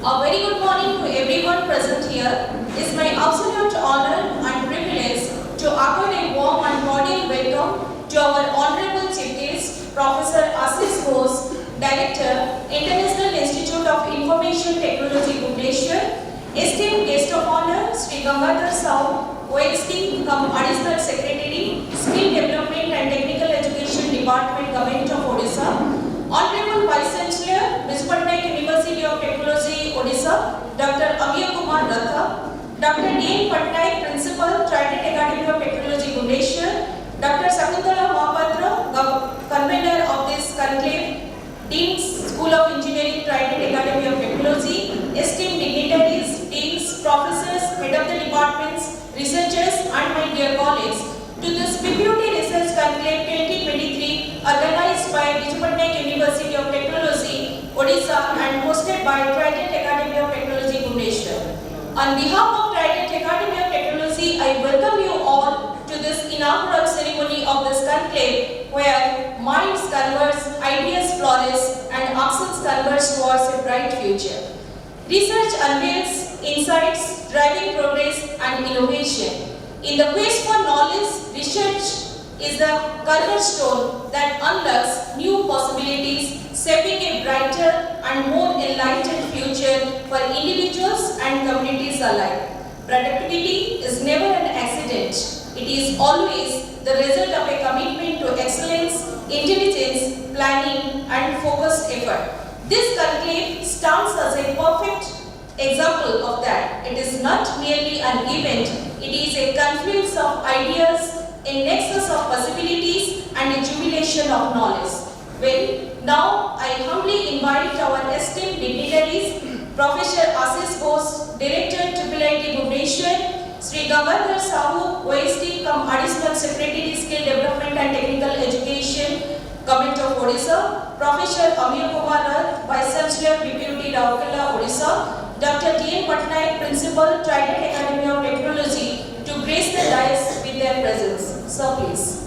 A very good morning to everyone present here. It's my absolute honor and privilege to accord a warm and cordial welcome to our Honorable Chief Guest, Professor Ashish Bose, Director, International Institute of Information Technology, Bhubaneswar, esteemed guest of honor, Sri Gangadhar Sahu, OSD, Additional Secretary, Skill Development and Technical Education Department, Government of Odisha, Honorable Vice Chancellor, Bput University of Technology, Odisha, Dr. Amiya Kumar Ratha, Dr. D. Patnaik, Principal, Trident Academy of Technology, Bhubaneswar, Dr. Sakuntala Mahapatra, Convener of this Conclave, Dean, School of Engineering, Trident Academy of Technology, esteemed dignitaries, deans, professors, head of the departments, researchers, and my dear colleagues, to this Bput Research Conclave 2023 organized by Bput University of Technology, Odisha and hosted by Trident Academy of Technology, Bhubaneswar. On behalf of Trident Academy of Technology, I welcome you all to this inaugural ceremony of this conclave where minds converge, ideas flourish and actions converge towards a bright future. Research unveils insights, driving progress and innovation. In the quest for knowledge, research is the cornerstone that unlocks new possibilities, shaping a brighter and more enlightened future for individuals and communities alike. Productivity is never an accident. It is always the result of a commitment to excellence, intelligence, planning, and focused effort. This conclave stands as a perfect example of that. It is not merely an event, it is a confluence of ideas, a nexus of possibilities, and a jubilation of knowledge. Well, now I humbly invite our esteemed dignitaries, Professor Ashish Bose, Director, IIIT Bhubaneswar, Sri Gangadhar Sahu, OSD, Additional Secretary, Skill Development and Technical Education, Government of Odisha, Professor Amiya Kumar Ratha, Vice Chancellor, Bput Raurkela, Odisha, Dr. D. Patnaik, Principal, Trident Academy of Technology, to grace the dais with their presence. Sir, please.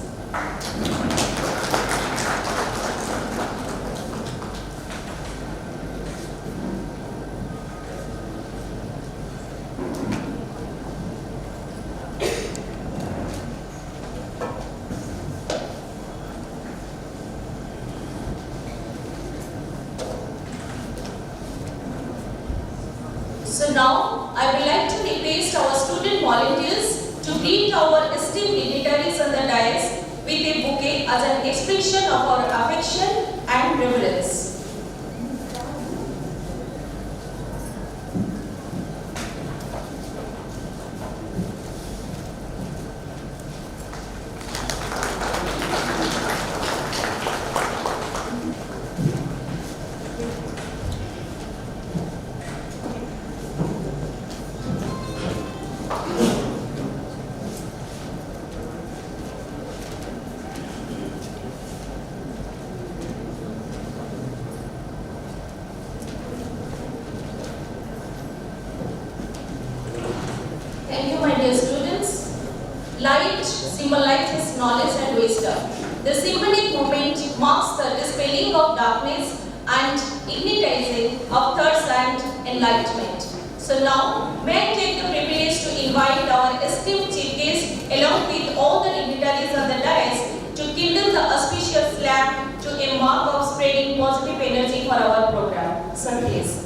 So now, I would like to request our student volunteers to greet our esteemed dignitaries on the dais with a bouquet as an expression of our affection and reverence. Thank you, my dear students. Light symbolizes knowledge and wisdom. The symbolic moment marks the dispelling of darkness and igniting of thirst and enlightenment. So now, may I take the privilege to invite our esteemed chief guest along with all the dignitaries on the dais to kindle the auspicious lamp to a mark of spreading positive energy for our program. Sir, please.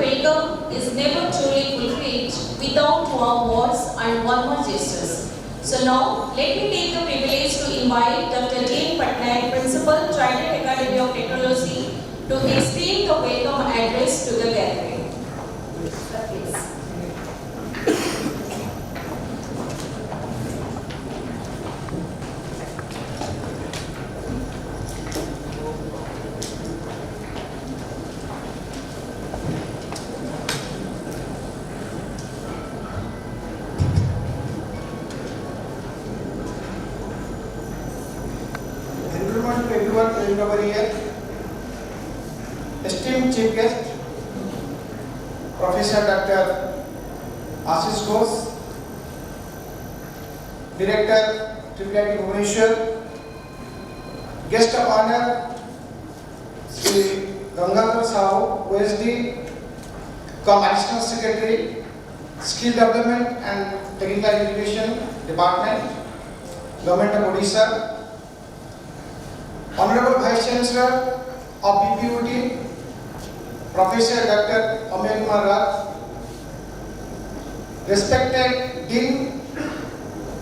welcome is never truly fulfilled without warm words and warmer gestures. So now, let me take the privilege to invite Dr. J. Patnaik, Principal, Trident Academy of Technology, to extend the welcome address to the gathering. Sir, please. Everyone present over here, esteemed chief guest, Professor Dr. Ashish Ghosh, Director, Triplet Bhubaneswar, guest of honor, Sri Gangadhar Sahu, OSD, Additional Secretary, Skill Development and Technical Education Department, Government of Odisha, Honorable Vice Chancellor of Bput, Professor Dr. Amit Kumar Raj, respected Dean,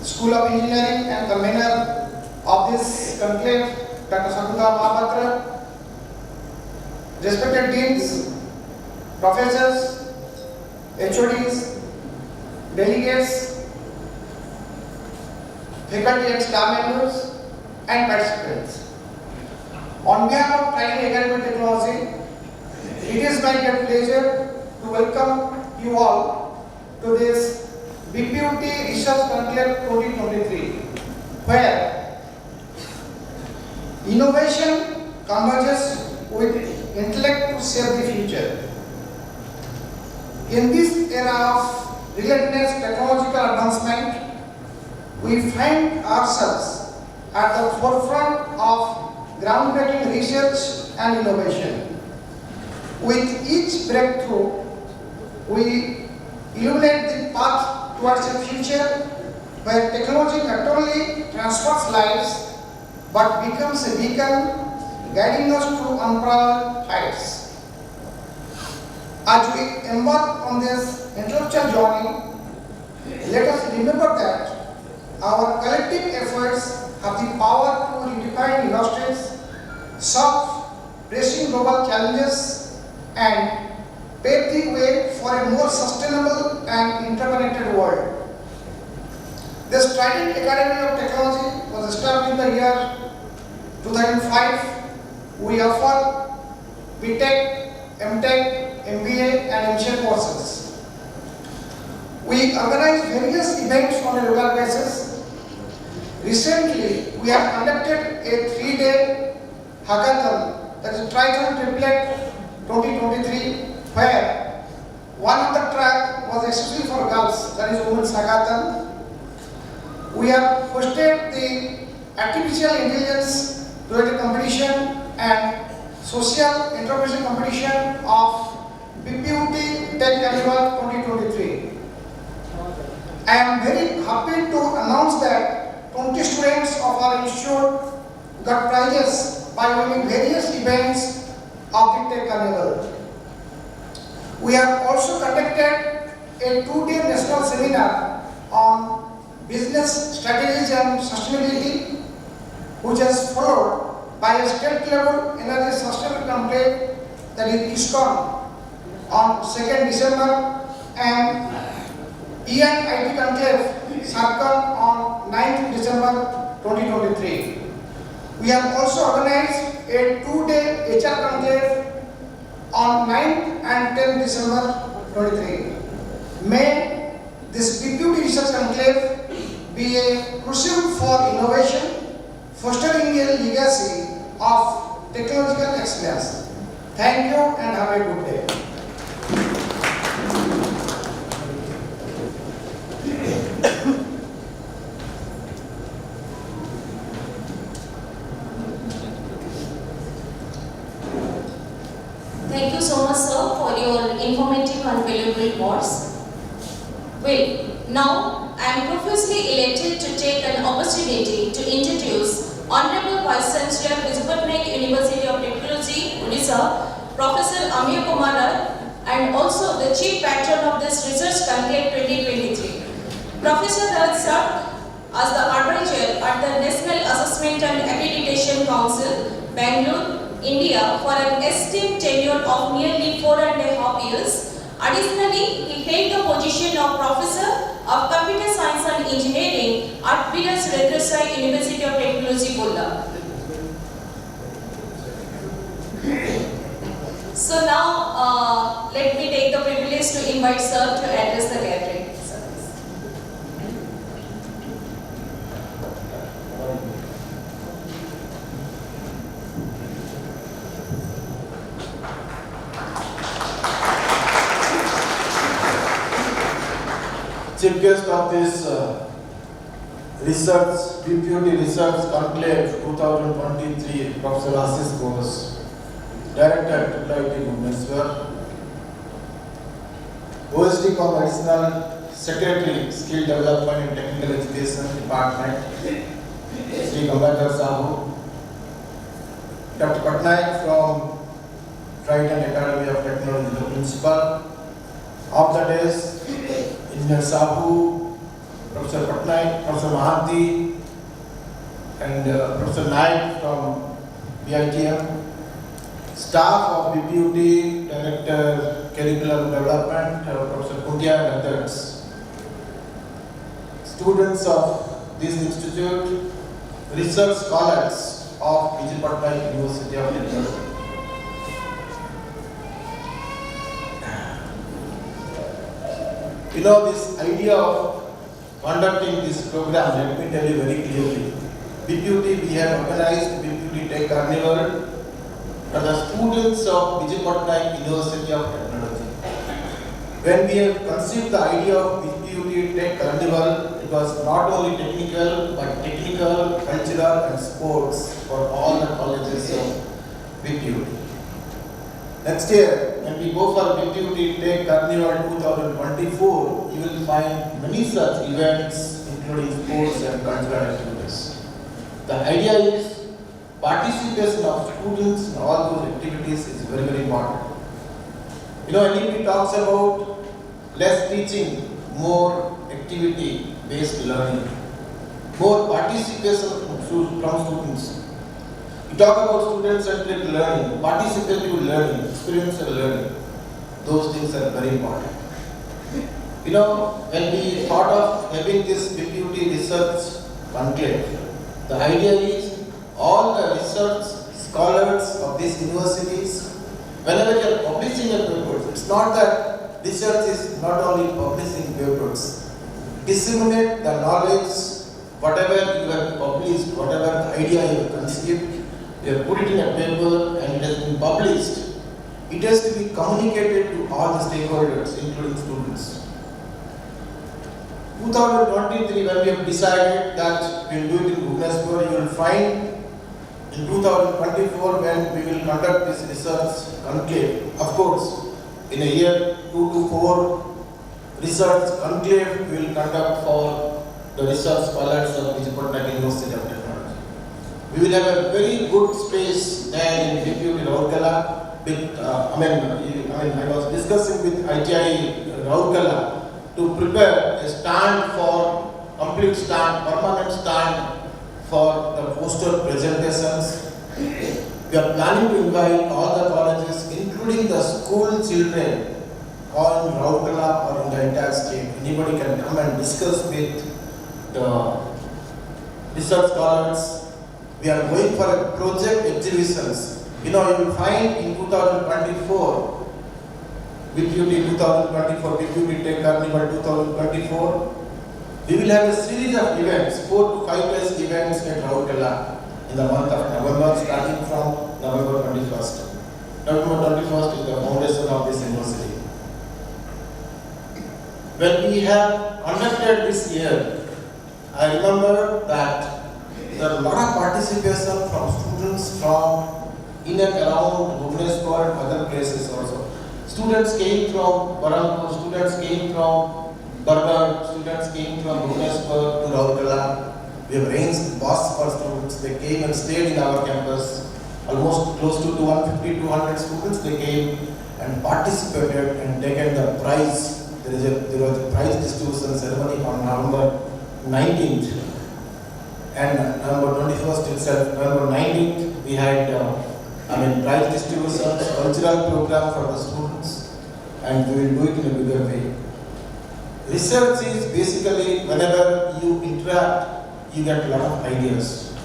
School of Engineering and Convener of this conclave, Dr. Shakuntala Mahapatra, respected Deans, Professors, HODs, delegates, faculty and staff members, and participants. On behalf of Trident Academy of Technology, it is my great pleasure to welcome you all to this Bput Research Conclave 2023, where innovation converges with intellect to shape the future. In this era of relentless technological advancement, we find ourselves at the forefront of groundbreaking research and innovation. With each breakthrough, we illuminate the path towards a future where technology not only transforms lives but becomes a beacon guiding us to unparalleled heights. As we embark on this intellectual journey, let us remember that our collective efforts have the power to redefine industries, solve pressing global challenges, and pave the way for a more sustainable and interconnected world. The Trident Academy of Technology was established in the year 2005. We offer Btech, Mtech, MBA, and MCA courses. We organize various events on a regular basis. Recently, we have conducted a 3-day hackathon, that is Triton Triplet 2023, where one of the track was especially for girls, that is Women's Hackathon. We have hosted the Artificial Intelligence related competition and Social Entrepreneurship competition of Bput Tech Carnival 2023. I am very happy to announce that 20 students of our institute got prizes by winning various events of the Tech Carnival. We have also conducted a 2-day national seminar on business strategies and sustainability, which has followed by a state level energy sustainability conclave, that is ISCON, on 2nd December, and ENIT conclave circle on 9th December 2023. We have also organized a 2-day HR conclave on 9th and 10th December 2023. May this Bput Research Conclave be a crucible for innovation, fostering a legacy of technological excellence. Thank you and have a good day. Thank you so much, sir, for your informative and valuable words. Well, now I am profusely elated to take an opportunity to introduce Honorable Vice Chancellor, Bput University of Technology, Odisha, Professor Amit Kumar Raj, and also the chief patron of this Research Conclave 2023. Professor Raj served as the advisor at the National Assessment and Accreditation Council, Bangalore, India for an esteemed tenure of nearly 4.5 years. Additionally, he held the position of Professor of Computer Science and Engineering at Viras Redrosai University of Technology, Bulla. So now, let me take the privilege to invite Sir to address the gathering. Chief guest of this Bput Research Conclave 2023, Professor Ashish Ghosh, Director, IIT Bhubaneswar, OSD Com Additional Secretary, Skill Development and Technical Education Department, Sri Gambhir Sahu, Dr. Patnaik from Trident Academy of Technology, the Principal, of the days, Engineer Sahu, Professor Patnaik, Professor Mahanti, and Professor Naik from BITM, staff of Bput, Director Curriculum Development, Professor Kuntia and others, students of this institute, research scholars of Bput University of Technology. You know, this idea of conducting this program, let me tell you very clearly. Bput, we have organized Bput Tech Carnival for the students of Bput University of Technology. When we have conceived the idea of Bput Tech Carnival, it was not only technical, but technical, cultural and sports for all the colleges of Bput. Next year, when we go for Bput Tech Carnival 2024, you will find many such events, including sports and cultural activities. The idea is participation of students in all those activities is very, very important. You know, NEP talks about less teaching, more activity-based learning, more participation from students. We talk about student-centric learning, participative learning, experiential learning. Those things are very important. You know, when we thought of having this Bput Research Conclave, the idea is all the research scholars of these universities, whenever they are publishing a paper, it's not that research is not only publishing papers. Disseminate the knowledge, whatever you have published, whatever the idea you have conceived, you have put it in a paper and it has been published. It has to be communicated to all the stakeholders, including students. 2023, when we have decided that we will do it in Bhubaneswar, you will find in 2024 when we will conduct this research conclave. Of course, in a year 2 to 4 research conclave we will conduct for the research scholars of Bput University of Technology. We will have a very good space there in Bput Rourkela. I was discussing with ITI Rourkela to prepare a stand for complete stand, permanent stand for the poster presentations. We are planning to invite all the colleges, including the school children, all in Rourkela or in the entire state. Anybody can come and discuss with the research scholars. We are going for a project exhibitions. You know, you will find in 2024, Bput 2024, Bput Tech Carnival 2024, we will have a series of events, 4 to 5 days events at Rourkela in the month of November, starting from November 21st. November 21st is the foundation of this university. When we have conducted this year, I remember that there are a lot of participation from students from in and around Bhubaneswar and other places also. Students came from Barampur, students came from Bargarh, students came from Bhubaneswar to Rourkela. We have arranged bus for students. They came and stayed in our campus. Almost close to 150, 200 students, they came and participated and taken the prize. There was a prize distribution ceremony on November 19th and November 21st itself. November 19th we had prize distribution, cultural program for the students, and we will do it in a bigger way. Research is basically whenever you interact, you get a lot of ideas.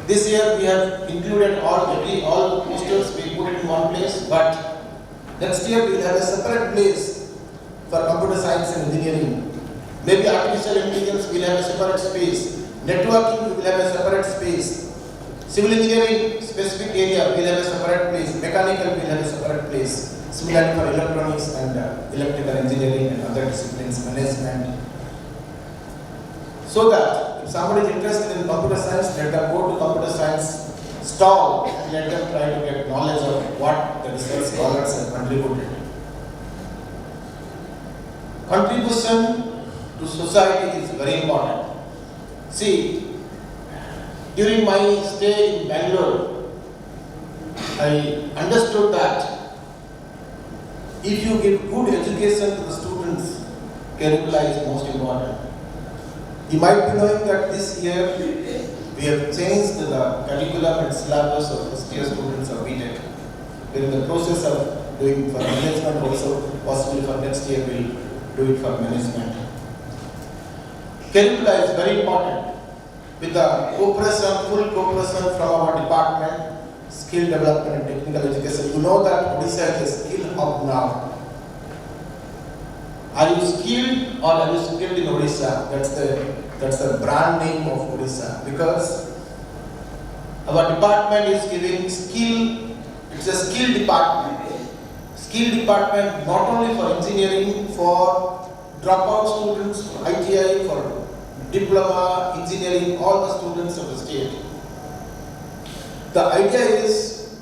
This year we have included all posters, we put it in one place, but next year we will have a separate place for computer science and engineering. Maybe artificial intelligence will have a separate space. Networking will have a separate space. Civil engineering specific area will have a separate place. Mechanical will have a separate place. Similarly for electronics and electrical engineering and other disciplines, management. So that if somebody is interested in computer science, let them go to computer science stall and let them try to get knowledge of what the research scholars have contributed. Contribution to society is very important. See, during my stay in Bangalore, I understood that if you give good education to the students, curricula is most important. You might be knowing that this year we have changed the curriculum and syllabus of first year students of Btech. We are in the process of doing for management also, possibly for next year we will do it for management. Curricula is very important. With the cooperation, full cooperation from our department, skill development and technical education, you know that Odisha is a skill hub now. Are you skilled or are you skilled in Odisha? That's the brand name of Odisha, because our department is giving skill. It's a skill department. Skill department not only for engineering, for dropout students, for ITI, for diploma, engineering, all the students of the state. The idea is,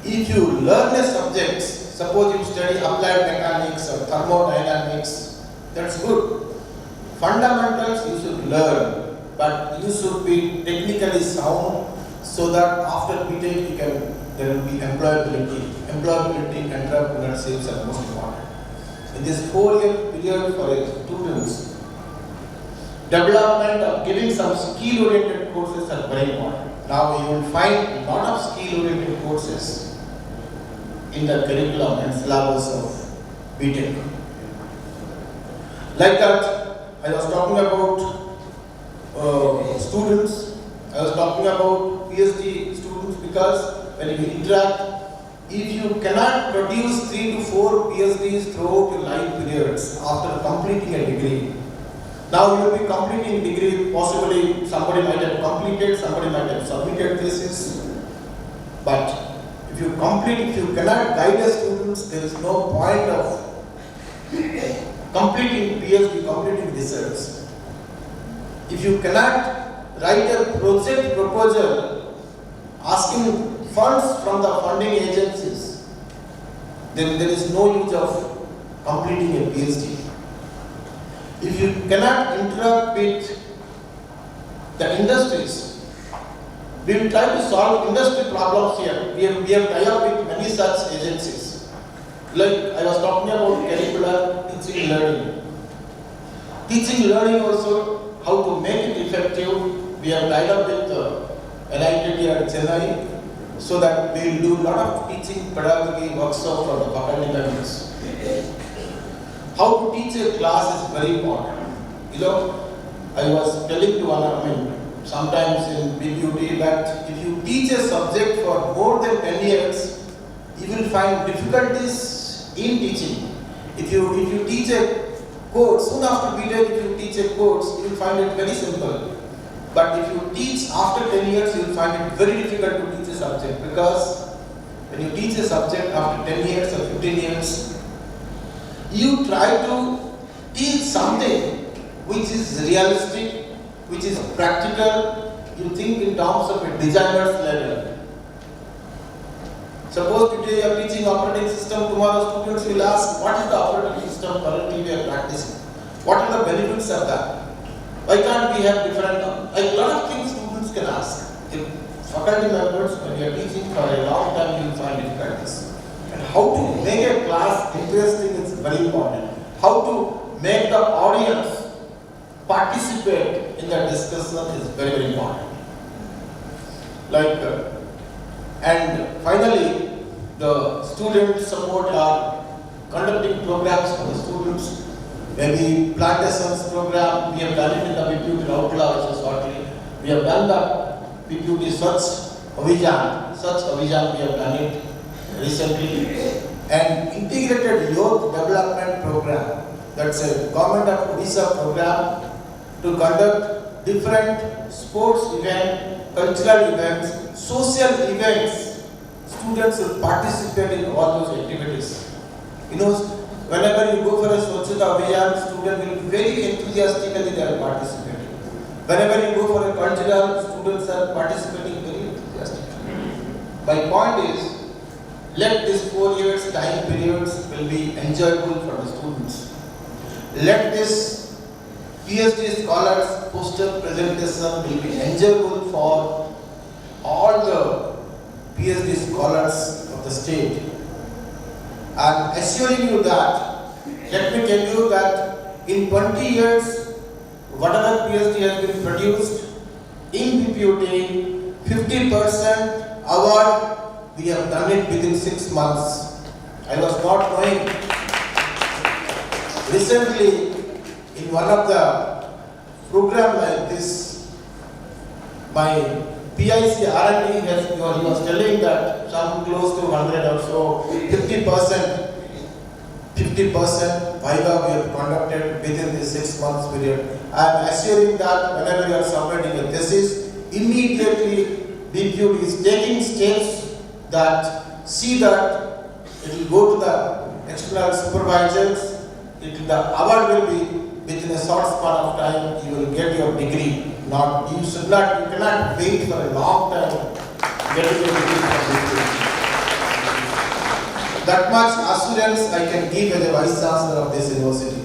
if you learn a subject, suppose you study applied mechanics or thermodynamics, that's good. Fundamentals you should learn, but you should be technically sound so that after BTech there will be employability. Employability, entrepreneurship are most important. In this 4-year period for students, development of giving some skill-oriented courses are very important. Now you will find a lot of skill-oriented courses in the curriculum and syllabus of BTech. Like that, I was talking about students, I was talking about PhD students, because when you interact, if you cannot produce 3 to 4 PhDs throughout your life periods after completing a degree, now you will be completing degree, possibly somebody might have completed, somebody might have submitted thesis, but if you cannot guide the students, there is no point of completing PhD, completing research. If you cannot write a project proposal asking funds from the funding agencies, then there is no use of completing a PhD. If you cannot interact with the industries, we will try to solve industry problems here. We have tied up with many such agencies. Like I was talking about curricular teaching learning. Teaching learning also, how to make it effective. We have tied up with NIT here at Chennai, so that we will do a lot of teaching pedagogy workshop for the faculty members. How to teach a class is very important. You know, I was telling to one, sometimes in Bput, that if you teach a subject for more than 10 years, you will find difficulties in teaching. If you teach a course, soon after BTech, if you teach a course, you will find it very simple. But if you teach after 10 years, you will find it very difficult to teach a subject, because when you teach a subject after 10 years or 15 years, you try to teach something which is realistic, which is practical. You think in terms of a designer's level. Suppose today you are teaching operating system, tomorrow students will ask, what is the operating system currently we are practicing? What are the benefits of that? Why can't we have different, a lot of things students can ask. If faculty members, when you are teaching for a long time, you will find difficulties. how to make a class interesting is very important. How to make the audience participate in the discussion is very, very important. And finally, the student support are conducting programs for the students. Maybe plantations program, we have done it in the Bput Outlaw, which is shortly. We have done the Bput Swachh Abhijan, we have done it recently. And integrated youth development program, that's a government of Odisha program to conduct different sports events, cultural events, social events. Students will participate in all those activities. You know, whenever you go for a Swachhata Abhijan, students will be very enthusiastically they are participating. Whenever you go for a cultural, students are participating very enthusiastically. My point is, let this 4 years time periods will be enjoyable for the students. Let this PhD scholars poster presentation will be enjoyable for all the PhD scholars of the state. I am assuring you that, let me tell you that in 20 years, whatever PhD has been produced in Bput, 50% award, we have done it within 6 months. I was not knowing. Recently, in one of the program like this, my PIC R&D he was telling that some close to 100 or so, 50% Viva we have conducted within this 6 months period. I am assuring that whenever you are submitting a thesis, immediately Bput is taking steps that see that it will go to the external supervisors, the award will be within a short span of time, you will get your degree. You cannot wait for a long time getting your degree from Bput. That much assurance I can give as a Vice Chancellor of this university.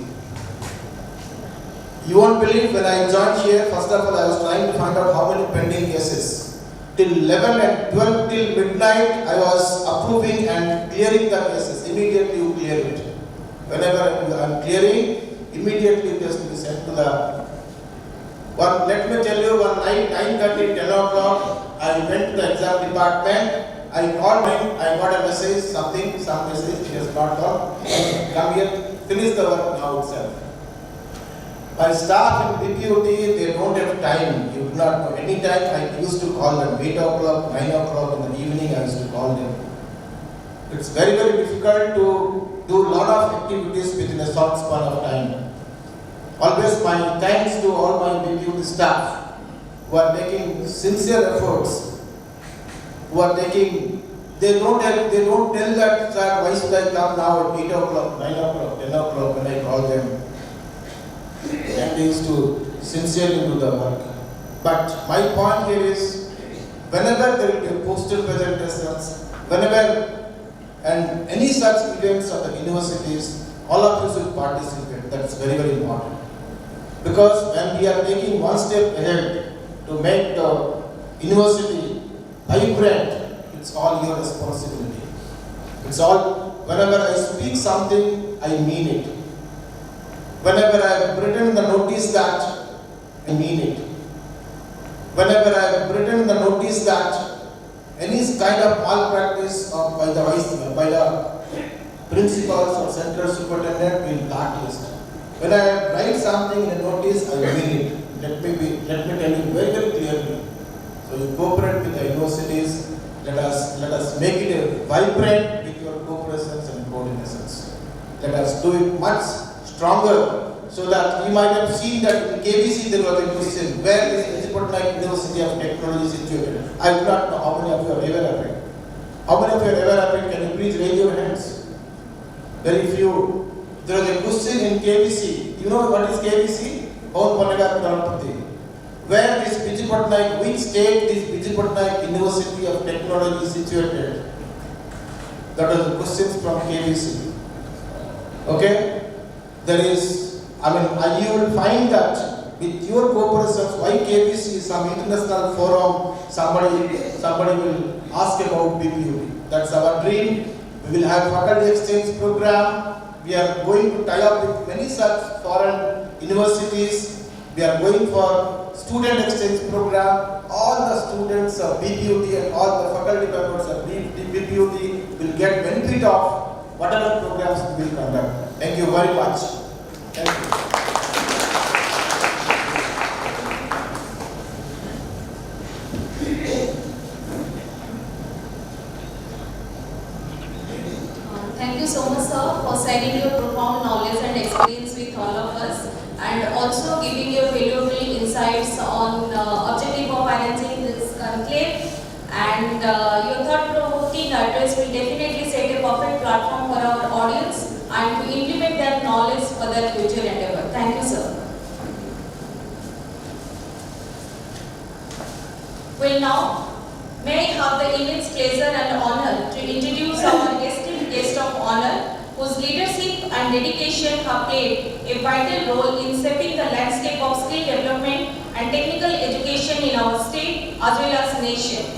You won't believe when I joined here, first of all I was trying to find out how many pending cases. Till 11 and 12 till midnight I was approving and clearing the cases. Immediately you clear it. Whenever I am clearing, immediately it has to be sent to the one. Let me tell you, one night, 9:30, 10 o'clock, I went to the exam department. I called him, I got a message, some message, he has not got. Come here, finish the work now itself. My staff in Bput, they don't have time. You do not know. Any time I used to call them, 8 o'clock, 9 o'clock in the evening I used to call them. It's very, very difficult to do a lot of activities within a short span of time. Always my thanks to all my Bput staff who are making sincere efforts, who are taking, they don't tell that, sir, why should I come now at 8 o'clock, 9 o'clock, 10 o'clock when I call them. And they used to sincerely do the work. But my point here is, whenever there will be poster presentations, whenever and any such events of the universities, all of you should participate. That's very, very important. Because when we are taking one step ahead to make the university vibrant, it's all your responsibility. It's all, whenever I speak something, I mean it. Whenever I have written the notice that, I mean it. Whenever I have written the notice that any kind of malpractice by the principals or central superintendent will blacklist. When I write something in a notice, I mean it. Let me tell you very, very clearly. So you cooperate with the universities. Let us make it a vibrant with your cooperations and coordinations. Let us do it much stronger, so that you might have seen that in KBC there was a question, where is Bput University of Technology situated? I do not know how many of you are aware of it. How many of you are aware of it? Can you please raise your hands? Very few. There was a question in KBC. You know what is KBC? Where is Bput, which state is Bput University of Technology situated? That was the questions from KBC. Okay? There is, you will find that with your cooperations, why KBC is some international forum, somebody will ask about Bput. That's our dream. We will have faculty exchange program. We are going to tie up with many such foreign universities. We are going for student exchange program. All the students of Bput and all the faculty members of Bput will get benefit of whatever programs we will conduct. Thank you very much. Thank you. Thank you so much, sir, for sharing your profound knowledge and experience with all of us, and also giving your valuable insights on objective of arranging this conclave. And your thought-provoking address will definitely set a perfect platform for our audience and to implement their knowledge for their future endeavor. Thank you, sir. Well, now, may I have the immense pleasure and honor to introduce our esteemed guest of honor, whose leadership and dedication have played a vital role in shaping the landscape of skill development and technical education in our state as well as nation.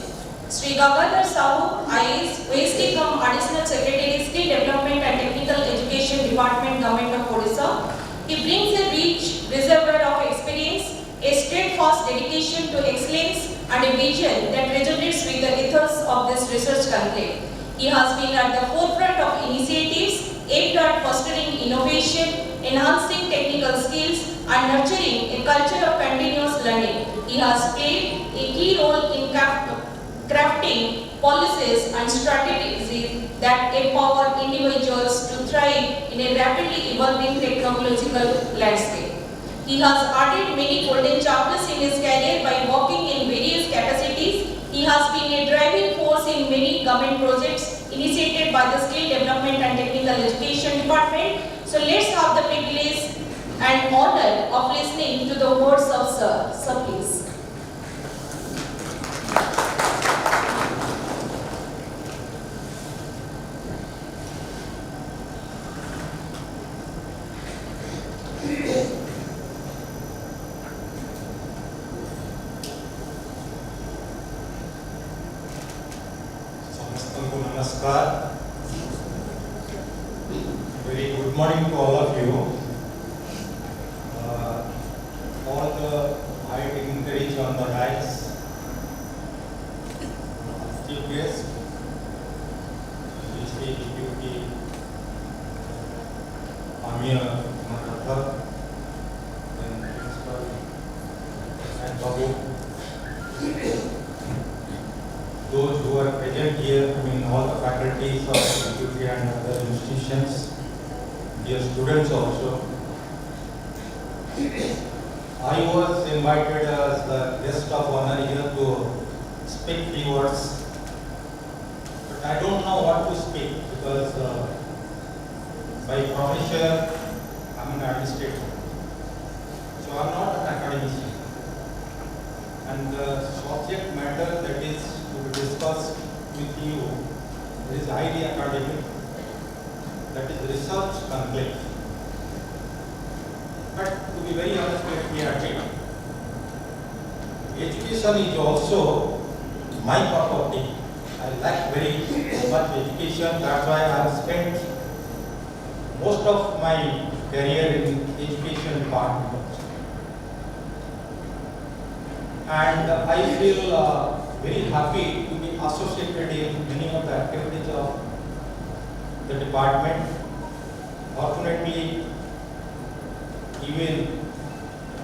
Sri Gagadhar Sahu, IAS, OST cum Additional Secretary, Skill Development and Technical Education Department, Government of Odisha. He brings a rich reservoir of experience, a steadfast dedication to excellence, and a vision that resonates with the ethos of this research conclave. He has been at the forefront of initiatives aimed at fostering innovation, enhancing technical skills, and nurturing a culture of continuous learning. He has played a key role in crafting policies and strategies that empower individuals to thrive in a rapidly evolving technological landscape. He has added many golden chapters in his career by working in various capacities. He has been a driving force in many government projects initiated by the Skill Development and Technical Education Department. So let's have the privilege and honor of listening to the words of Sir. Sir, please. Namaskar. Very good morning to all of you. All the high dignitaries on the rise, chief guest, Sri Deputy Amir Matathar, then Principal and Babu. Those who are present here, all the faculties of Bput and other institutions, dear students also. I was invited as the guest of honor here to speak few words, but I don't know what to speak because by profession I'm an administrator, so I'm not an academician, and the subject matter that is to be discussed with you is highly academic, that is research conclave. But to be very honest, let me admit, education is also my cup of tea. I like very much education, that's why I have spent most of my career in education department. And I feel very happy to be associated in many of the activities of the department. Fortunately, even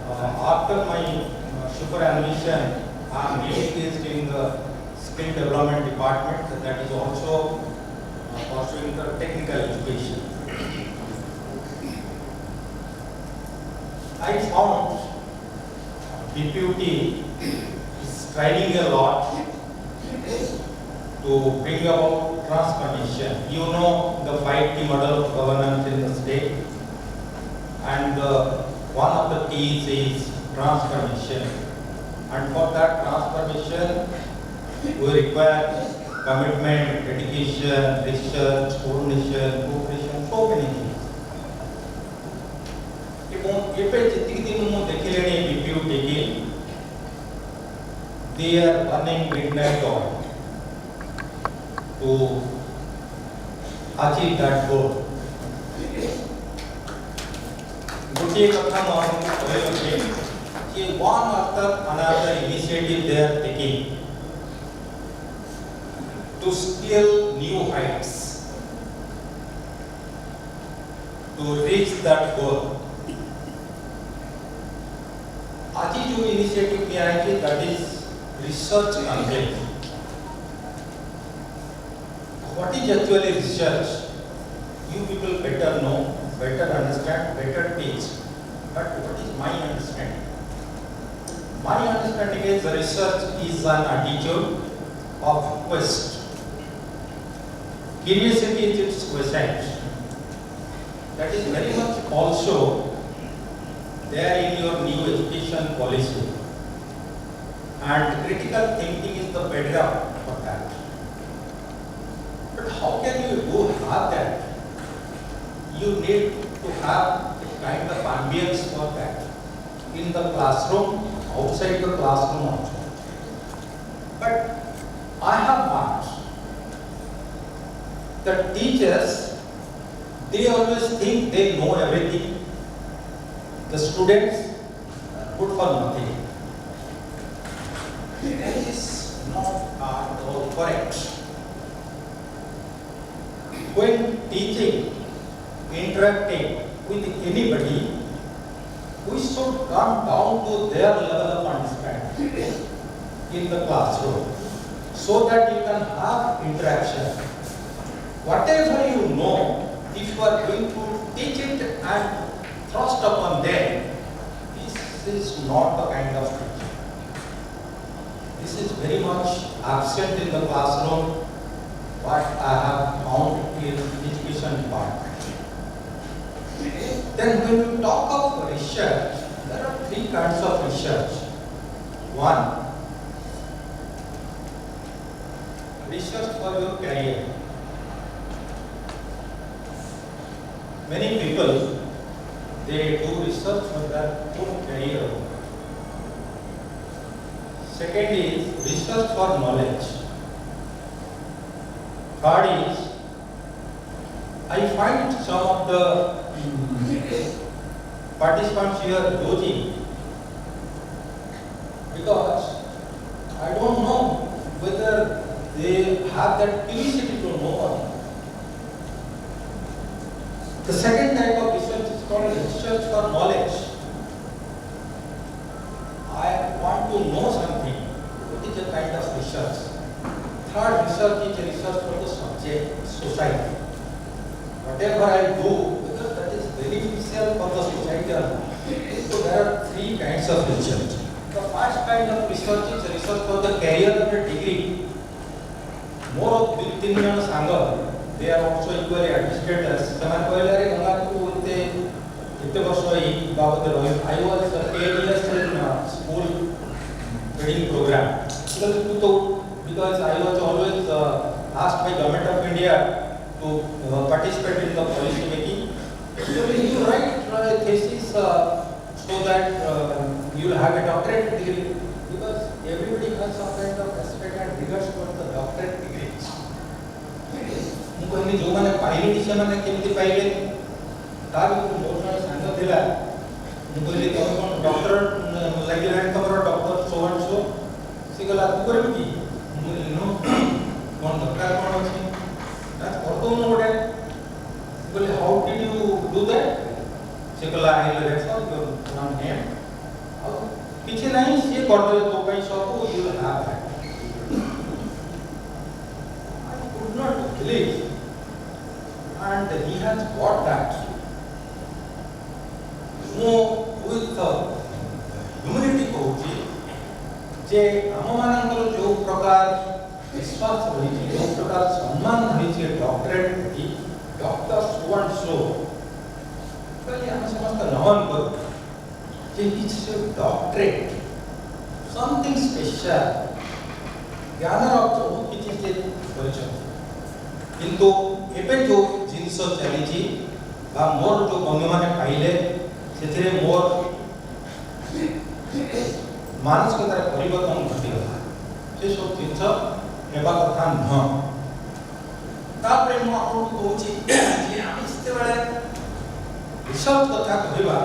after my superannuation, I am engaged in the skill development department, that is also pursuing the technical education. I found Bput striving a lot to bring about transformation. You know the 5T model of governance in the state, and one of the T's is transformation. And for that transformation, we require commitment, dedication, research, coordination, cooperation, so many things. They are running midnight oil to achieve that goal. गोटे कथा one after another initiative they are taking to scale new heights to reach that goal. आज जो initiative लिया है that is research Conclave. What is actually research? You people better know, better understand, better teach. But what is my understanding? My understanding is research is an attitude of quest. Curiosity is its quotient. That is very much also there in your new education policy. And critical thinking is the bedrock for that. But how can you have that? You need to have a kind of ambience for that. In the classroom, outside the classroom also. But I have marked that teachers, they always think they know everything. The students are good for nothing. That is not at all correct. When teaching, interacting with anybody, we should come down to their level of understanding in the classroom so that you can have interaction. Whatever you know, if you are going to teach it and thrust upon them, this is not the kind of teaching. This is very much absent in the classroom, what I have found in education department. Then when you talk of research, there are three kinds of research. One, research for your career. Many people, they do research for their own career. Second is research for knowledge. Third is, I find some of the participants here dodgy because I don't know whether they have that curiosity to know or not. The second type of research is called research for knowledge. I want to know something. What is a kind of research? Third research is a research for the subject, society. Whatever I do, because that is beneficial for the society or not. So there are three kinds of research. The first kind of research is research for the career and the degree. More of the Sangha, they are also equally administrators. I was 8 years in school training program. Because I was always asked by Government of India to participate in the policy making. So you write a thesis so that you will have a doctorate degree, because everybody has some kind of respect and regards for the doctorate degrees. ମୁଁ କହିଲି ଯେଉଁମାନେ ପାଇଲେନି ସେମାନେ କେମିତି ପାଇଲେ ତା ଭିତରୁ ମୋର ଜଣେ ସାଙ୍ଗ ଥିଲା। ମୁଁ କହିଲି ତମେ କ'ଣ ଡକ୍ଟର ଲାଗିଲାଣି ତମର ଡକ୍ଟର ସୋ ଆଣ୍ଡ ସୋ? ସେ କହିଲା ତୁ କରିବୁ କି? ମୁଁ କହିଲି नो କ'ଣ ଦରକାର କ'ଣ ଅଛି ନା କରିଦେଉନ ଗୋଟେ। ମୁଁ କହିଲି how did you do that? ସେ କହିଲା I will refer your one name. ଆଉ କିଛି ନାହିଁ, ସିଏ କରିଦେବେ ତୋ ପାଇଁ ସବୁ, you will have that. I could not believe, and he has got that. ମୁଁ with humility କହୁଛି ଯେ ଆମମାନଙ୍କର ଯେଉଁ ପ୍ରକାର ବିଶ୍ୱାସ ରହିଛି, ଯେଉଁ ପ୍ରକାର ସମ୍ମାନ ରହିଛି ଡକ୍ଟରେଟ୍ ପ୍ରତି, ଡକ୍ଟର ସୋ ଆଣ୍ଡ ସୋ, କହିଲେ ଆମେ ସମସ୍ତେ ନମନ କରୁ ଯେ କିଛି ଡକ୍ଟରେଟ୍ ସମଥିଙ୍ଗ ସ୍ପେଶାଲ ଜ୍ଞାନର ବହୁତ କିଛି ସେ କରିଛନ୍ତି। କିନ୍ତୁ ଏବେ ଯେଉଁ ଜିନିଷ ଚାଲିଛି ବା ମୋର ଯେଉଁ ବନ୍ଧୁମାନେ ପାଇଲେ, ସେଥିରେ ମୋର ମାନସିକତାରେ ପରିବର୍ତ୍ତନ ଘଟିଗଲା। ସେସବୁ ଜିନିଷ ହେବା କଥା ନୁହଁ। तापरे मु आपको कहूची जे आम जते बेले रिसर्च कथा कहबा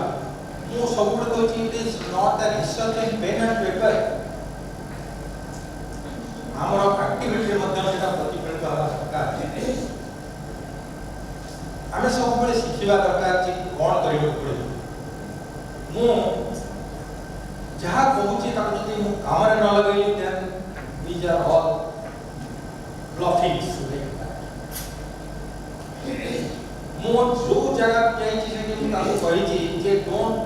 मु सबुड कहूची it is not a research in pen and paper हमर एक्टिविटी मध्यम सेटा प्रतिफलित होला दरकार आमे सब बेले शिखिबा दरकार जे कोन करियो पड़े मु जहाँ कहूँ ताको जदि मु कामरे न लगैली then these are all bluffings मु जो जगह जाई छी से मु ताको कहि छी जे don't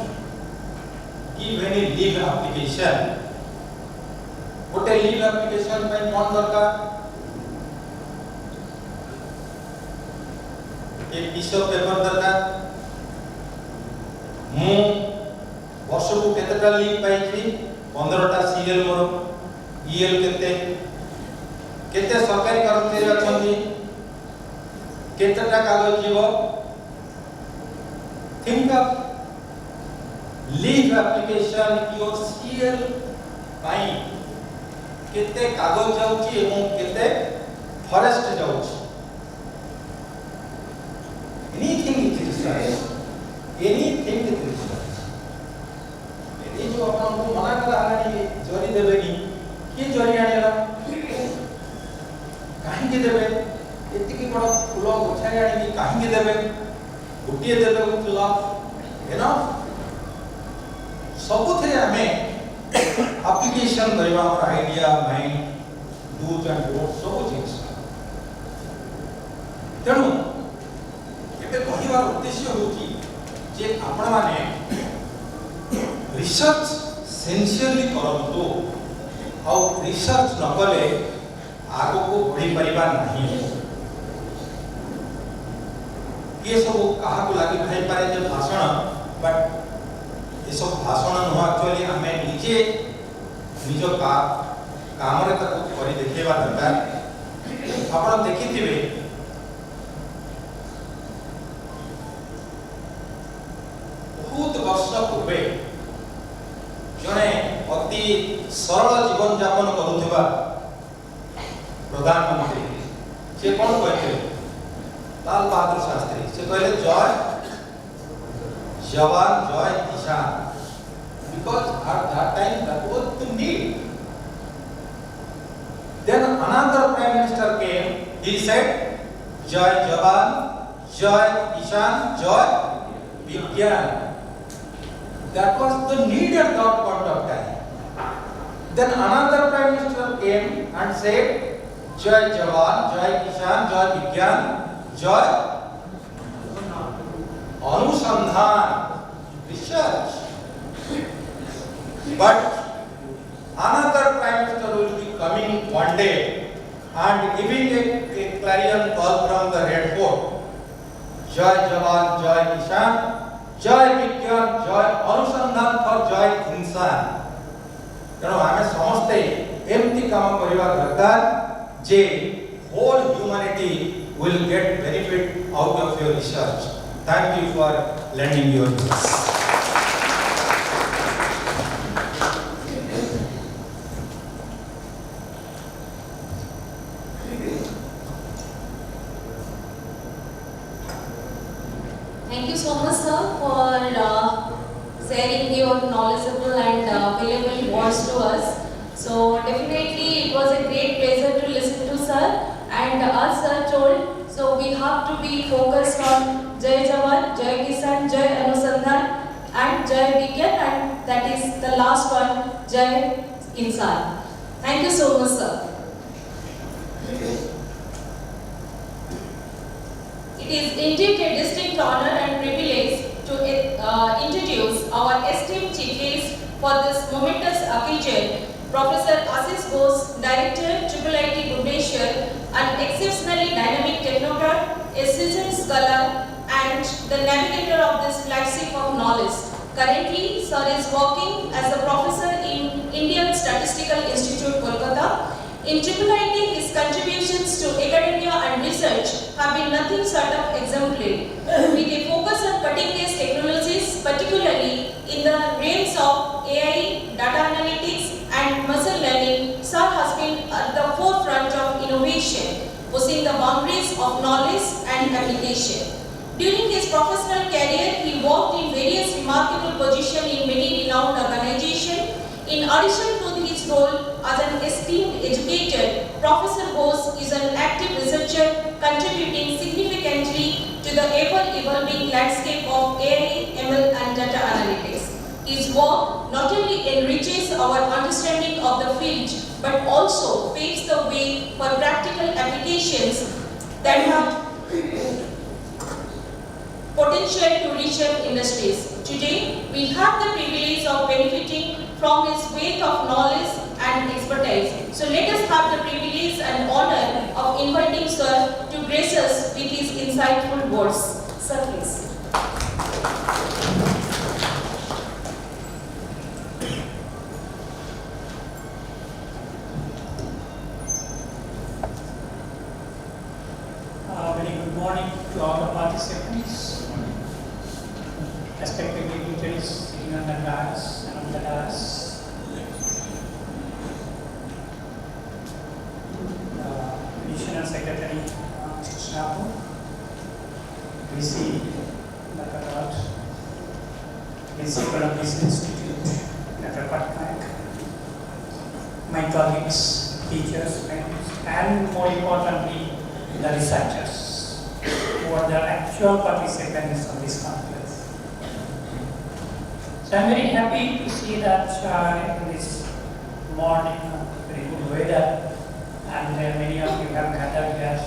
give any leave application गोटे लीव एप्लीकेशन पे कोन दरकार एक पीस ऑफ पेपर दरकार मु वर्ष को केतेटा लीव पाइछि 15टा सीरियल मोर ईएल केते सरकारी कर्मचारी अछंती केतेटा कागज जीव think of leave application your serial पाई केते कागज जाउछि एवं केते फॉरेस्ट जाउछि anything it is anything it is ये जो अपन को मना करा आनी जरी देबेनी के जरी आनेला काहे के देबे एतिकी बड़ फूल गुछाई आनी काहे के देबे गुटिए देबे फूल है ना सब थे हमें एप्लीकेशन करबा हमर idea mind does and don't सब चीज तेणु एबे कहबार उद्देश्य होची जे आपण माने रिसर्च सिंसियरली करंतु और रिसर्च न कले आगो को बढ़ी परिबा नहीं ये सब कहा को लागी भाई पारे जे भाषण बट ये सब भाषण न एक्चुअली हमें निजे निजो काम रे तक करी देखेबा दरकार आपण देखिथिबे बहुत वर्ष पूर्वे जने अति सरल जीवन यापन करुथिबा प्रधानमंत्री से कोन कहते लाल बहादुर शास्त्री से कहले जय जवान जय किसान because at that time that was the need then another prime minister came he said jai jawan jai kisan jai vigyan that was the need at that point of time then another prime minister came and said jai jawan jai kisan jai vigyan jai anusandhan research but another prime minister will be coming one day and giving a clarion call from the red fort jai jawan jai kisan jai vigyan jai anusandhan for jai insan तेणु आमे समस्ते एमती काम करिबा दरकार जे whole humanity will get benefit out of your research thank you for lending your voice Thank you so much, sir, for sharing your knowledgeable and valuable words to us. So definitely it was a great pleasure to listen to sir, and as sir told, so we have to be focused on Jai Jawan, Jai Kisan, Jai Anusandhan and Jai Vigyan, and that is the last one, Jai Insan. Thank you so much, sir. It is indeed a distinct honor and privilege to introduce our esteemed chief guest for this momentous occasion, Professor Ashish Bose, Director, IIIT Bhubaneswar, an exceptionally dynamic technocrat, a seasoned scholar, and the navigator of this flagship of knowledge. Currently, sir is working as a professor in Indian Statistical Institute, Kolkata. In IIIT, his contributions to academia and research have been nothing short of exemplary, with a focus on cutting-edge technologies, particularly in the realms of AI, data analytics, and machine learning. Sir has been at the forefront of innovation, pushing the boundaries of knowledge and application. During his professional career, he worked in various remarkable positions in many renowned organizations. In addition to his role as an esteemed educator, Professor Bose is an active researcher contributing significantly to the ever-evolving landscape of AI, ML and data analytics. His work not only enriches our understanding of the field, but also paves the way for practical applications that have potential to reshape industries. Today, we have the privilege of benefiting from his wealth of knowledge and expertise. So let us have the privilege and honor of inviting Sir to grace us with his insightful words. Sir, please. Very good morning to all the participants, respected dignitaries sitting on the dais and on the dais. Additional Secretary Mr. Shabu, VC Dr. Raj, Principal of this Institute Dr. Patnaik, my colleagues, teachers, friends, and more importantly, the researchers who are the actual participants of this conference. So I am very happy to see that in this morning, very good weather, and many of you have gathered here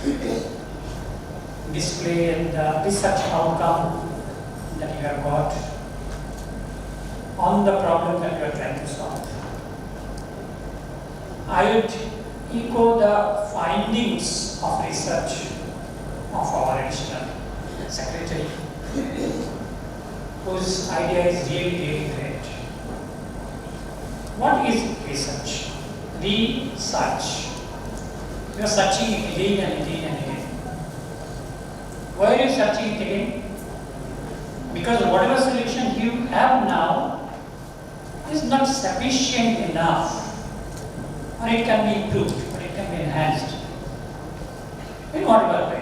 to display the research outcome that you have got on the problem that you are trying to solve. I would echo the findings of research of our additional secretary, whose idea is really great. What is research? Research. You are searching it again and again and again. Why are you searching it again? Because whatever solution you have now is not sufficient enough, or it can be improved, or it can be enhanced. In whatever way.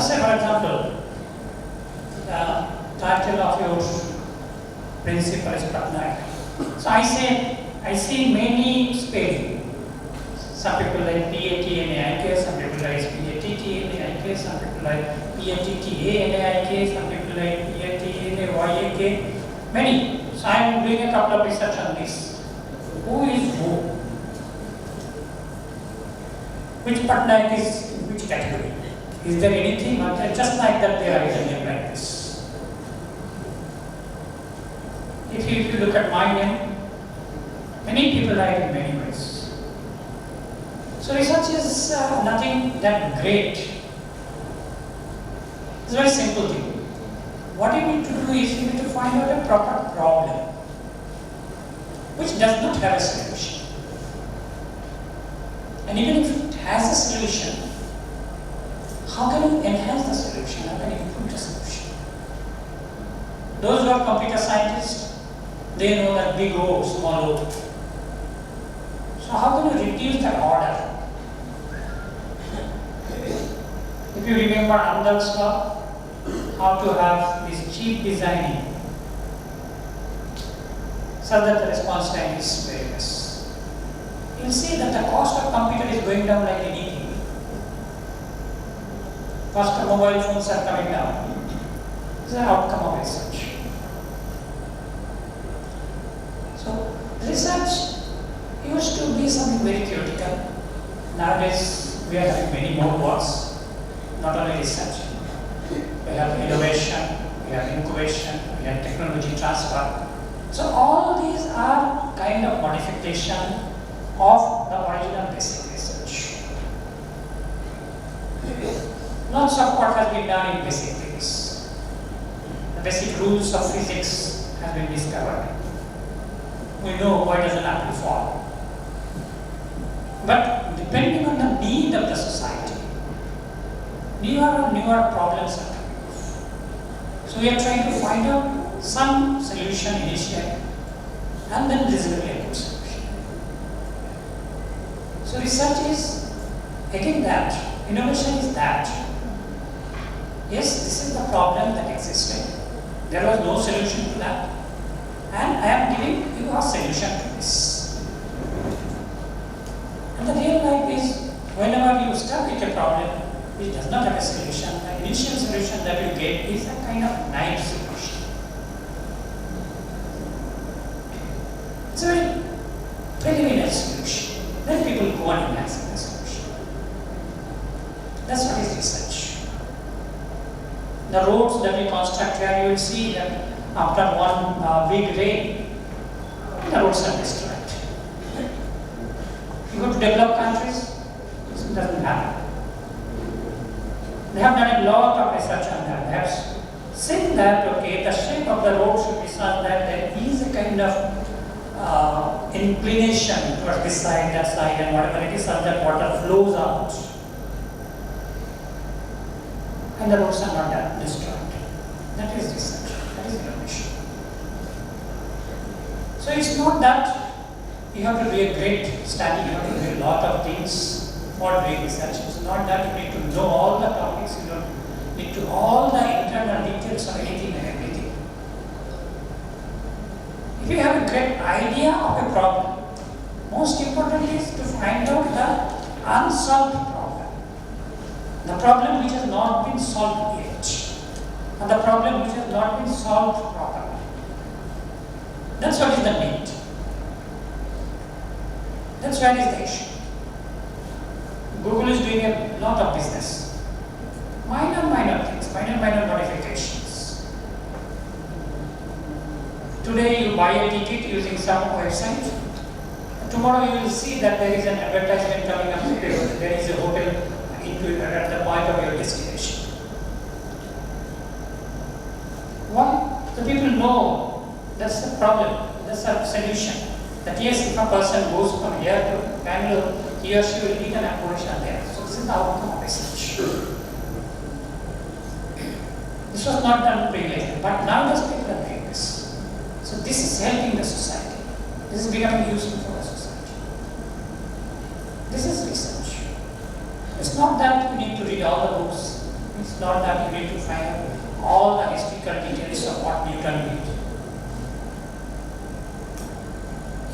Say for example, the title of your principal is Patnaik. So I see many spelling. Some people like P-A-T-N-A-I-K, some people like P-A-T-T-N-A-I-K, some people like P-A-T-T-A-N-A-I-K, some people like P-A-T-N-A-Y-A-K, many. So I am doing a couple of research on this. Who is who? Which Patnaik is in which category? Is there anything or just like that they are written like this? If you look at my name, many people write in many ways. So research is nothing that great. It's a very simple thing. What you need to do is you need to find out a proper problem which does not have a solution. And even if it has a solution, how can you enhance the solution? How can you improve the solution? Those who are computer scientists, they know that big O, small o. So how can you reduce the order? If you remember Amdahl's law, how to have this cheap designing so that the response time is very less. You'll see that the cost of computer is going down like anything. Cost of mobile phones are coming down. This is an outcome of research. So research used to be something very theoretical. Nowadays we are having many more words, not only research. We have innovation, we have incubation, we have technology transfer. So all these are kind of modification of the original basic research. Lots of what has been done in basic physics. The basic rules of physics have been discovered. We know why does an apple fall. But depending on the need of the society, newer and newer problems are coming up. So we are trying to find out some solution initially and then reasonably a good solution. So research is again that, innovation is that. Yes, this is the problem that existed. There was no solution to that. And I am giving you a solution to this. And the real life is, whenever you start with a problem which does not have a solution, the initial solution that you get is a kind of naive solution. It's a very preliminary solution. Then people go on imagine the solution. That's what is research. The roads that we construct here, you will see that after one big rain, the roads are destroyed. You go to developed countries, this doesn't happen. They have done a lot of research on that. They have seen that, okay, the shape of the road should be such that there is a kind of inclination towards this side, that side, and whatever it is, such that water flows out. And the roads are not that destroyed. That is research. That is innovation. So it's not that you have to do a great study, you have to do a lot of things for doing research. It's not that you need to know all the topics, you don't need to all the internal details of anything and everything. If you have a great idea of a problem, most important is to find out the unsolved problem. The problem which has not been solved yet. And the problem which has not been solved properly. That's what is the need. That's where is the issue. Google is doing a lot of business. Minor things, minor modifications. Today you buy a ticket using some website. Tomorrow you will see that there is an advertisement coming up. There is a hotel at the point of your destination. Why? The people know that's the problem, that's the solution. That yes, if a person goes from here to Bangalore, he or she will eat an accommodation there. So this is the outcome of research. This was not done previously, but now the people are doing this. So this is helping the society. This is becoming useful for the society. This is research. It's not that you need to read all the books. It's not that you need to find out all the historical details of what Newton did.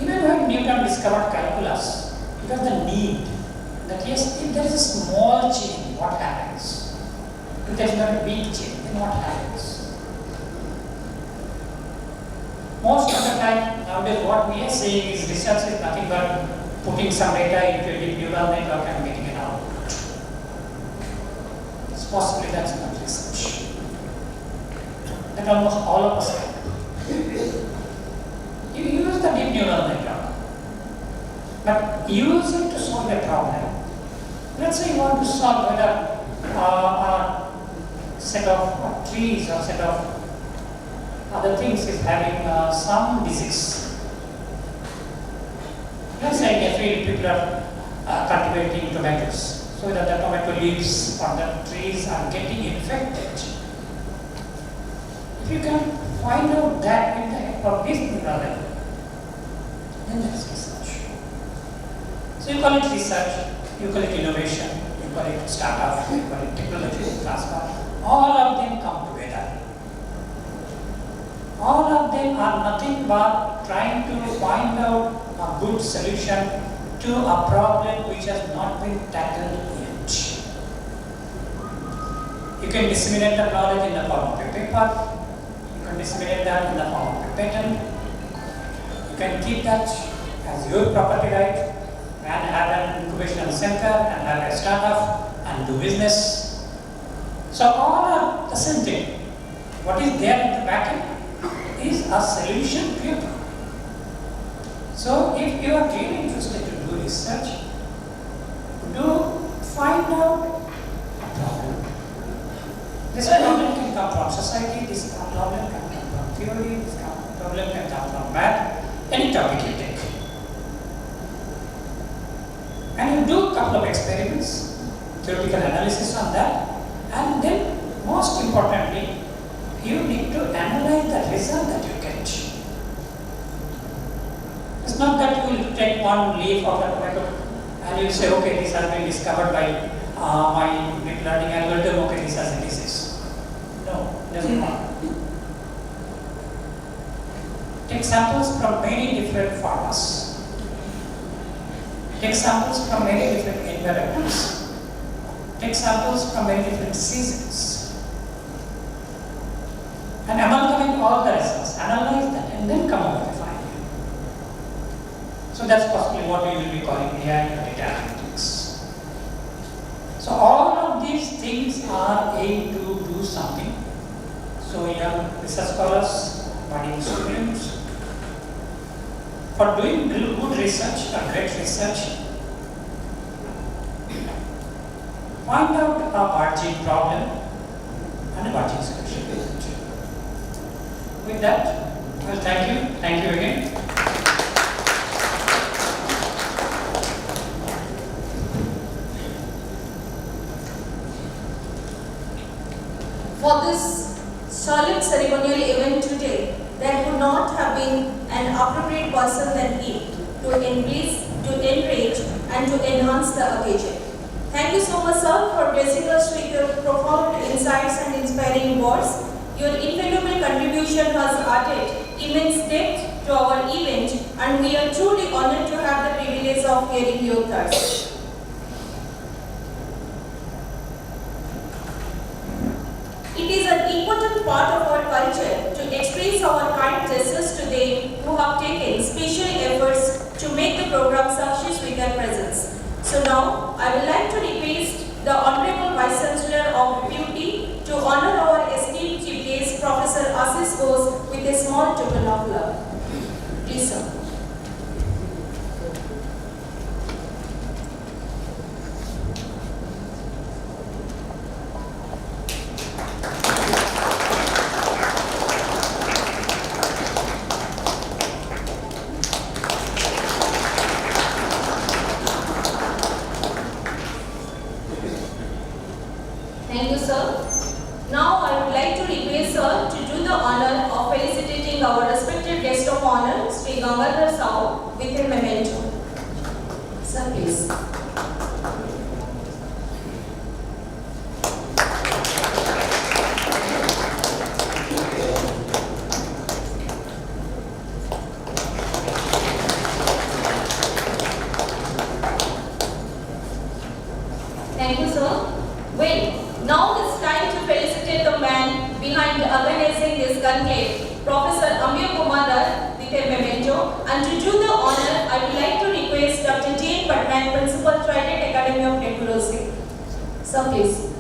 Even when Newton discovered calculus, it was the need that yes, if there is a small change, what happens? If there is not a big change, then what happens? Most of the time, nowadays what we are saying is research is nothing but putting some data into a deep neural network and getting an output. It's possibly that's not research. That almost all of us can. You use the deep neural network, but use it to solve a problem. Let's say you want to solve whether a set of trees or set of other things is having some disease. Let's say in a field people are cultivating tomatoes, so that the tomato leaves or the trees are getting infected. If you can find out that with the help of this neural network, then that's research. So you call it research, you call it innovation, you call it startup, you call it technology transfer. All of them come together. All of them are nothing but trying to find out a good solution to a problem which has not been tackled yet. You can disseminate the knowledge in the form of a paper. You can disseminate that in the form of a patent. You can keep that as your property right and have an incubation center and have a startup and do business. So all are the same thing. What is there in the back end is a solution to your problem. So if you are really interested to do research, do find out a problem. This problem can come from society, this problem can come from theory, this problem can come from math, any topic you take. And you do a couple of experiments, theoretical analysis on that, and then most importantly, you need to analyze the result that you get. It's not that you will take one leaf of a tomato and you say, okay, this has been discovered by my deep learning algorithm, okay, this has a disease. No, it doesn't work. Take samples from many different farmers. Take samples from many different environments. Take samples from many different seasons. And amalgamate all the results, analyze that, and then come up with a finding. So that's possibly what we will be calling AI data analytics. So all of these things are aimed to do something. So young research scholars, budding students, for doing good research or great research, find out a emerging problem and emerging solution. With that, well, thank you. Thank you again. For this solemn ceremonial event today, there could not have been an appropriate person than he to enrich, and to enhance the occasion. Thank you so much, sir, for blessing us with your profound insights and inspiring words. Your invaluable contribution has added immense depth to our event, and we are truly honored to have the privilege of hearing your thoughts. It is an important part of our culture to express our kind gestures to them who have taken special efforts to make the program success with their presence. So now, I would like to request the Honorable Vice Chancellor of Bput to honor our esteemed chief guest, Professor Ashish Ghosh, with a small token of love. Please, sir. Thank you, sir. Now I would like to request sir to do the honor of felicitating our respected guest of honor, Sri Gangadhar Sao, with a memento. Sir, please. Thank you, sir. Well, now it's time to felicitate the man behind organizing this conclave, Professor Kumar, with a memento. And to do the honor, I would like to request Dr. J. Patnaik, Principal, Trident Academy of Technology. Sir, please.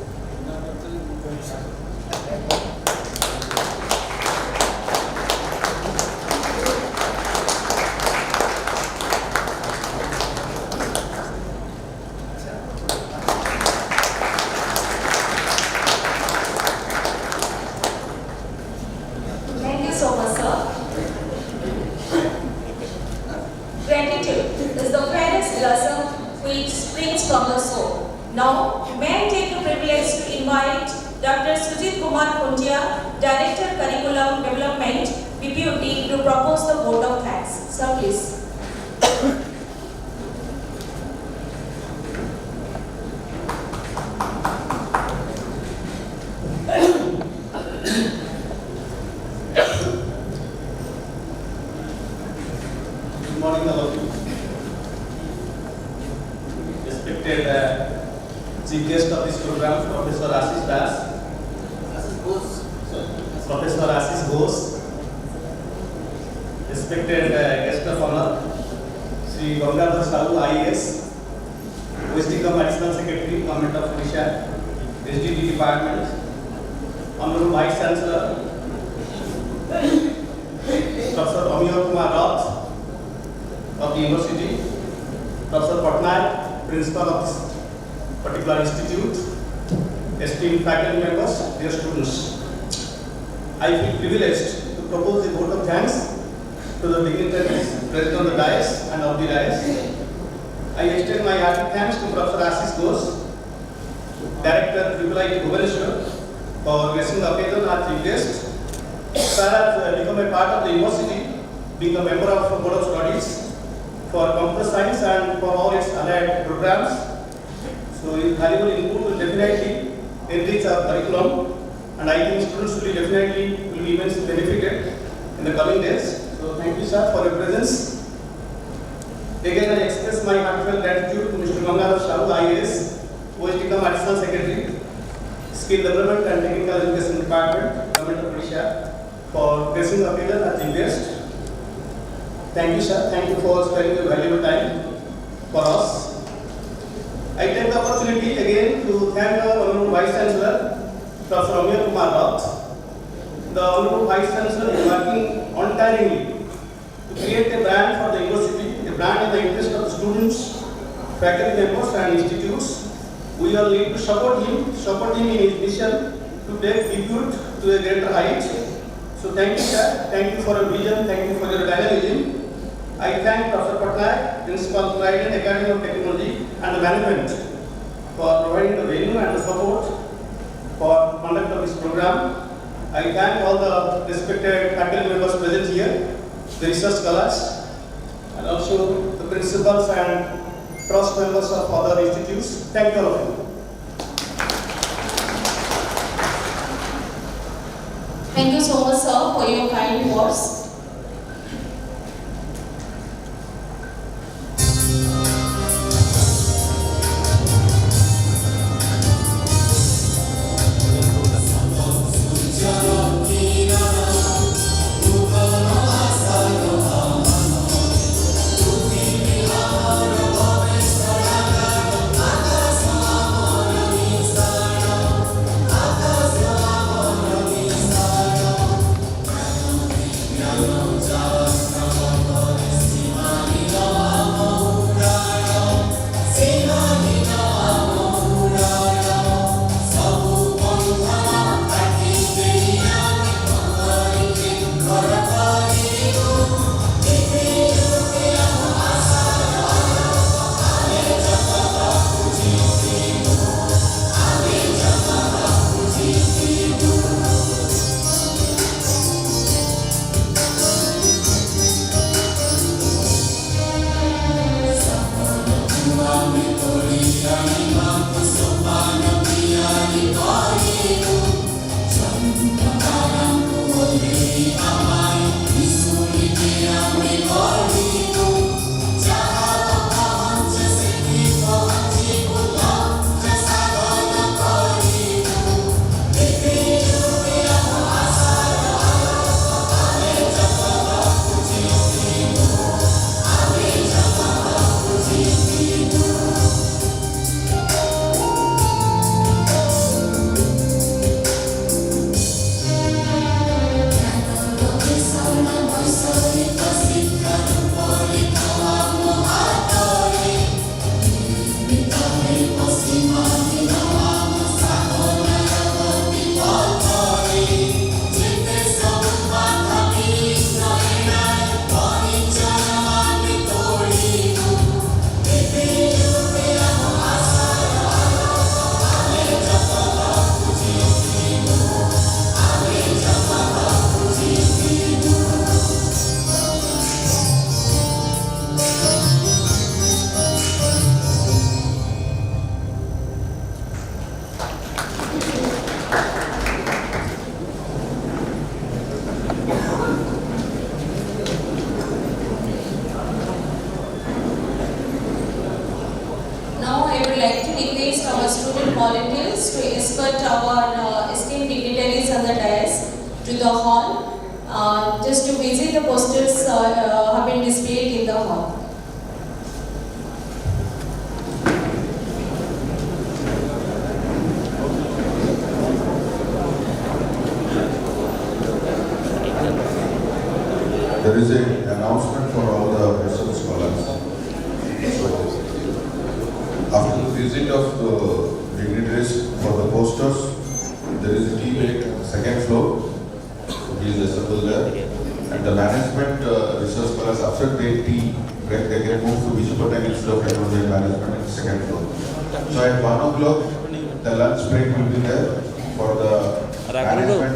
Thank you so much, sir. Gratitude is the fairest blossom which springs from the soul. Now, may I take the privilege to invite Dr. Sujit Kumar Kuntia, Director Curriculum Development, Bput, to propose the vote of thanks. Sir, please. Good morning, all of you. Respected chief guest of this program, Professor Ashish Professor Ashish Ghosh. Respected guest of honor, Sri Gangadhar Sao, IAS, OSDCOM Additional Secretary, Government of Odisha, SDT Department, Honorable Vice Chancellor, Professor Kumar Roth of the University, Professor Patnaik, Principal of this particular institute, esteemed faculty members, dear students. I feel privileged to propose the vote of thanks to the dignitaries present on the dais and of the dais. I extend my hearty thanks to Professor Ashish Ghosh, Director Bput Bhubaneswar, for gracing the occasion as chief guest. Sir has become a part of the university, being a member of the Board of Studies, for computer science and for all its allied programs. So his valuable input will definitely enrich our curriculum, and I think students will be immensely benefited in the coming days. So thank you, sir, for your presence. Again, I express my heartfelt gratitude to Mr. Mangala Shahu, IAS, who has become Additional Secretary, Skill Development and Technical Education Department, Government of Odisha, for gracing the occasion as the guest. Thank you, sir. Thank you for spending your valuable time for us. I take the opportunity again to thank our Honorable Vice Chancellor, Professor Amir Kumar Raut. The Honorable Vice Chancellor is working untiringly to create a brand for the university, a brand in the interest of the students, faculty members and institutes. We all need to support him in his mission to take Bput to a greater height. So thank you, sir. Thank you for your vision. Thank you for your dynamism. I thank Professor Patnaik, Principal, Trident Academy of Technology and the management for providing the venue and the support for conduct of this program. I thank all the respected faculty members present here, the research scholars, and also the principals and trust members of other institutes. Thank you all of you. Thank you so much, sir, for your kind words. Now I would like to request our student volunteers to escort our esteemed dignitaries on the dais to the hall, just to visit the posters have been displayed in the hall. There is an announcement for all the research scholars. So, after the visit of the dignitaries for the posters, there is a tea break on the second floor. So he is assembled there. And the management research scholars, after the tea break, they can move to Bput Institute of Technology and Management on the second floor. So at 1 o'clock, the lunch break will be there for the management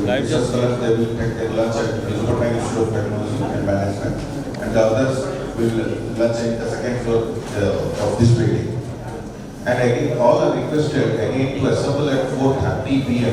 research scholars. They will take their lunch at Bput Institute of Technology and Management, and the others will lunch in the second floor of this building. And again, all are requested again to assemble at 4:30 p.m.